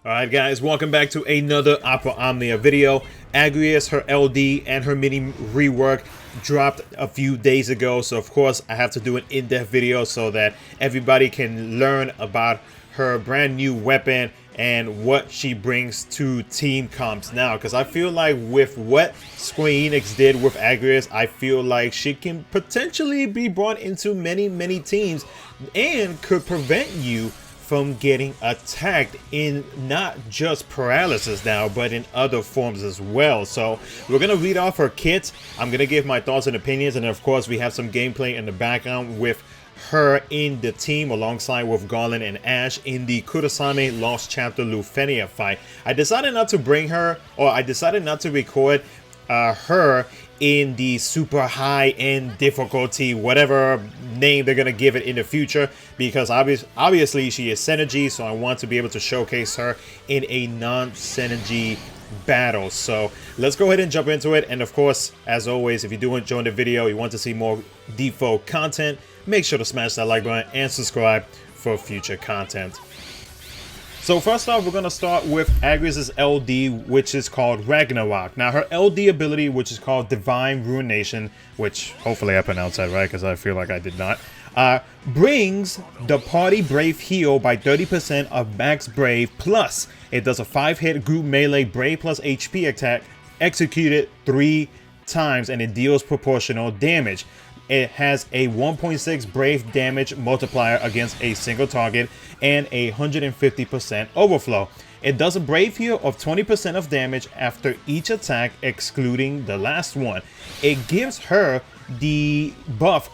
Alright guys, welcome back to another operaomnia video. Agrias, her LD, and her mini rework dropped a few days ago, so of course I have to do an in-depth video so that everybody can learn about her brand new weapon and what she brings to team comps now, because I feel like with what Square Enix did with Agrias, I feel like she can potentially be brought into many teams and could prevent you from getting attacked in not just paralysis now, but in other forms as well. So we're gonna read off her kit. I'm gonna give my thoughts and opinions, and of course we have some gameplay in the background with her in the team alongside with Garland and Ash in the Kurosame Lost Chapter Lufenia fight. I decided not to bring her, or I decided not to record her in the super high-end difficulty, whatever name they're gonna give it in the future, because obviously she is synergy, so I want to be able to showcase her in a non-synergy battle. So let's go ahead and jump into it. And of course, as always, if you do enjoy the video, you want to see more DFFOO content, make sure to smash that like button and subscribe for future content. So first off, we're going to start with Agrias' LD, which is called Ragnarok. Now, her LD ability, which is called Divine Ruination, which hopefully I pronounced that right because I feel like I did not, brings the party Brave heal by 30% of max Brave, plus it does a 5-hit group melee Brave plus HP attack executed 3 times, and it deals proportional damage. It has a 1.6 Brave damage multiplier against a single target and a 150% overflow. It does a Brave heal of 20% of damage after each attack, excluding the last one. It gives her the buff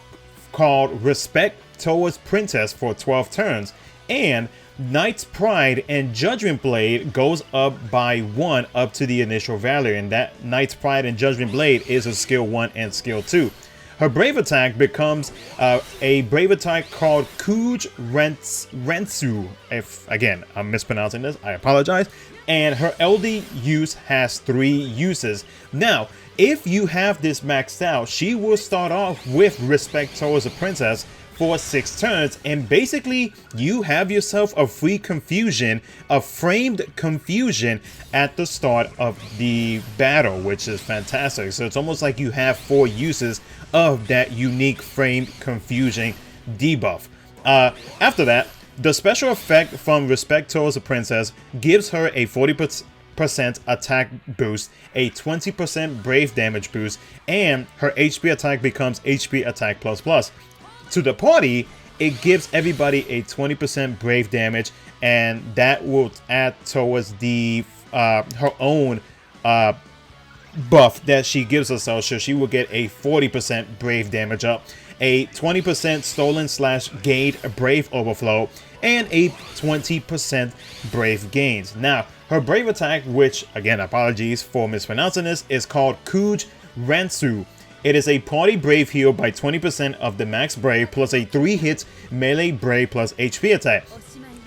called Respect towards Princess for 12 turns, and Knight's Pride and Judgment Blade goes up by 1 up to the initial value, and that Knight's Pride and Judgment Blade is a skill 1 and skill 2. Her Brave attack becomes a Brave attack called Kuj Rentsu. If, again, I'm mispronouncing this, I apologize. And her LD use has 3 uses. Now, if you have this maxed out, she will start off with Respect towards a Princess for 6 turns, and basically you have yourself a free confusion, a framed confusion at the start of the battle, which is fantastic. So it's almost like you have 4 uses of that unique framed confusion debuff. After that, the special effect from Respect towards a Princess gives her a 40% attack boost, a 20% Brave damage boost, and her HP attack becomes HP attack plus. To the party, it gives everybody a 20% Brave damage, and that will add towards the her own buff that she gives herself, so she will get a 40% Brave damage up, a 20% stolen/gained Brave overflow, and a 20% Brave gains. Now, her Brave attack, which again, apologies for mispronouncing this, is called Kuj Rentsu. It is a party Brave heal by 20% of the max Brave plus a 3 hits melee Brave plus HP attack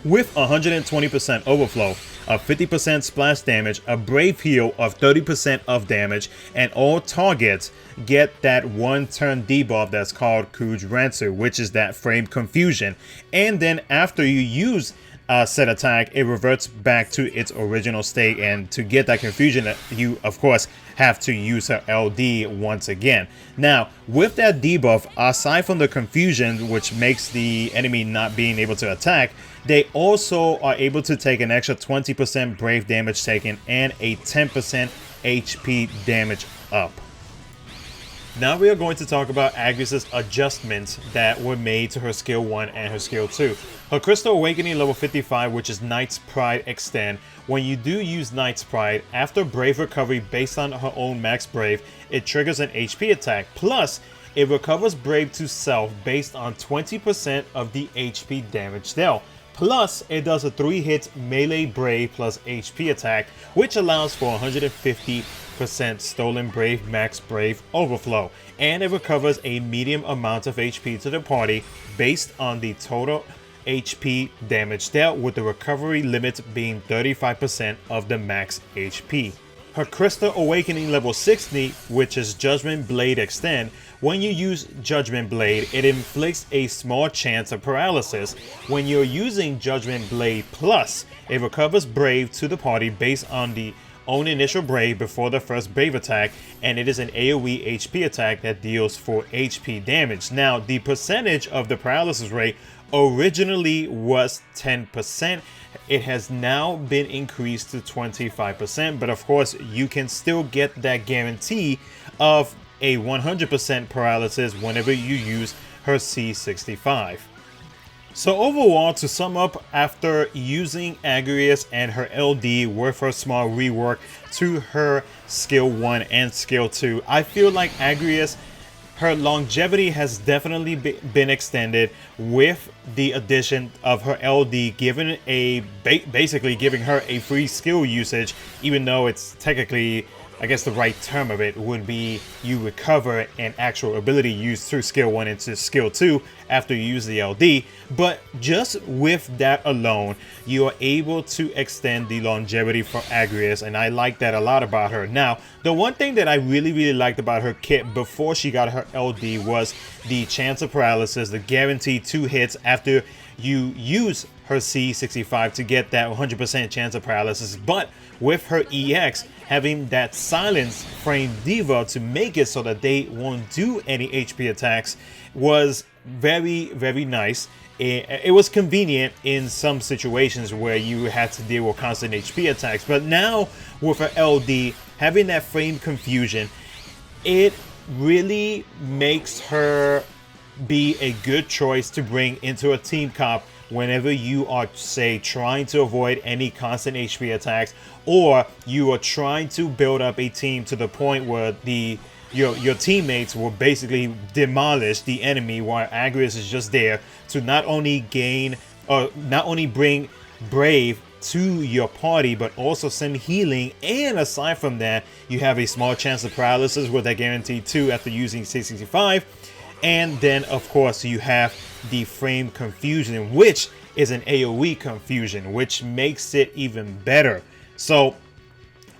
with 120% overflow, a 50% splash damage, a Brave heal of 30% of damage, and all targets get that 1-turn debuff that's called Kuj Rentsu, which is that framed confusion. And then after you use said attack, it reverts back to its original state, and to get that confusion, you of course have to use her LD once again. Now, with that debuff, aside from the confusion, which makes the enemy not being able to attack, they also are able to take an extra 20% Brave damage taken and a 10% HP damage up. Now we are going to talk about Agrias' adjustments that were made to her skill 1 and her skill 2. Her Crystal Awakening level 55, which is Knight's Pride Extend. When you do use Knight's Pride, after Brave recovery based on her own max Brave, it triggers an HP attack. Plus, it recovers Brave to self based on 20% of the HP damage dealt. Plus, it does a 3-hit melee Brave plus HP attack, which allows for 150% stolen Brave max Brave overflow, and it recovers a medium amount of HP to the party based on the total HP damage dealt, with the recovery limit being 35% of the max HP. Her Crystal Awakening level 60, which is Judgment Blade Extend, when you use Judgment Blade, it inflicts a small chance of paralysis. When you're using Judgment Blade Plus, it recovers Brave to the party based on the own initial Brave before the first Brave attack, and it is an AoE HP attack that deals 4 HP damage. Now, the percentage of the paralysis rate originally was 10%. It has now been increased to 25%, but of course you can still get that guarantee of a 100% paralysis whenever you use her C65. So overall, to sum up, after using Agrias and her LD with her small rework to her skill 1 and skill 2, I feel like Agrias, her longevity has definitely been extended with the addition of her LD, basically giving her a free skill usage, even though it's technically, I guess the right term of it would be you recover an actual ability used through skill 1 into skill 2 after you use the LD. But just with that alone, you are able to extend the longevity for Agrias, and I like that a lot about her. Now, the one thing that I really liked about her kit before she got her LD was the chance of paralysis, the guaranteed 2 hits after you use her C65 to get that 100% chance of paralysis. But with her EX having that silence frame diva to make it so that they won't do any HP attacks was very nice. It was convenient in some situations where you had to deal with constant HP attacks, but now with her LD having that frame confusion, it really makes her be a good choice to bring into a team comp whenever you are, say, trying to avoid any constant HP attacks, or you are trying to build up a team to the point where your teammates will basically demolish the enemy, while Agrias is just there to not only bring Brave to your party, but also send healing. And aside from that, you have a small chance of paralysis with that guaranteed 2 after using C65. And then, of course, you have the frame confusion, which is an AoE confusion, which makes it even better. So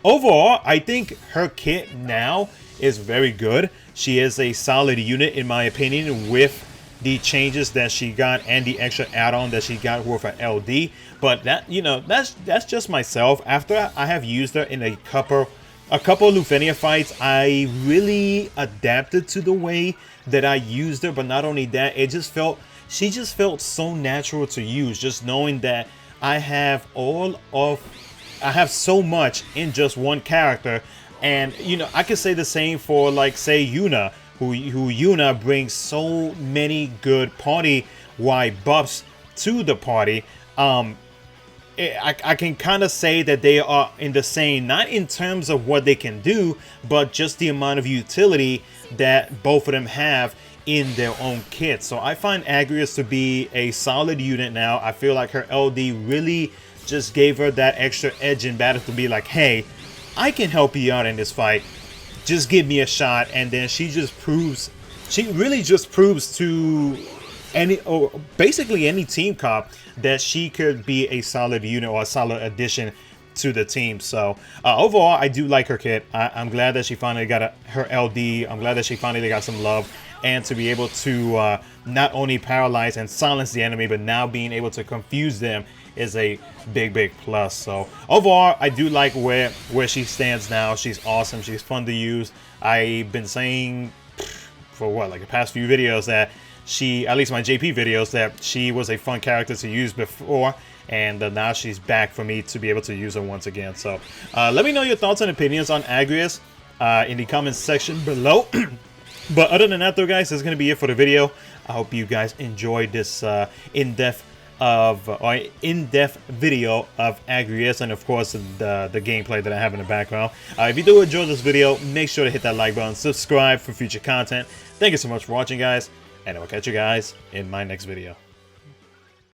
overall, I think her kit now is very good. She is a solid unit in my opinion, with the changes that she got and the extra add-on that she got with her LD. But that, you know, that's just myself. After I have used her in a couple of Lufenia fights, I really adapted to the way that I used her. But not only that, she just felt so natural to use, just knowing that I have so much in just one character. And you know, I could say the same for, like, say, Yuna, who Yuna brings so many good party-wide buffs to the party. I can kind of say that they are in the same, not in terms of what they can do, but just the amount of utility that both of them have in their own kit. So I find Agrias to be a solid unit now. I feel like her LD really just gave her that extra edge in battle to be like, hey, I can help you out in this fight. Just give me a shot. And then she really just proves to basically any team comp that she could be a solid unit or a solid addition to the team. So overall, I do like her kit. I'm glad that she finally got her LD. I'm glad that she finally got some love, and to be able to not only paralyze and silence the enemy, but now being able to confuse them is a big plus. So overall, I do like where she stands now. She's awesome. She's fun to use. I've been saying for what, like the past few videos, that she, at least my JP videos, that she was a fun character to use before, and now she's back for me to be able to use her once again. So let me know your thoughts and opinions on Agrias in the comments section below. But other than that though, guys, that's going to be it for the video. I hope you guys enjoyed this in-depth video of Agrias, and of course the gameplay that I have in the background. If you do enjoy this video, make sure to hit that like button, subscribe for future content. Thank you so much for watching, guys, and I will catch you guys in my next video.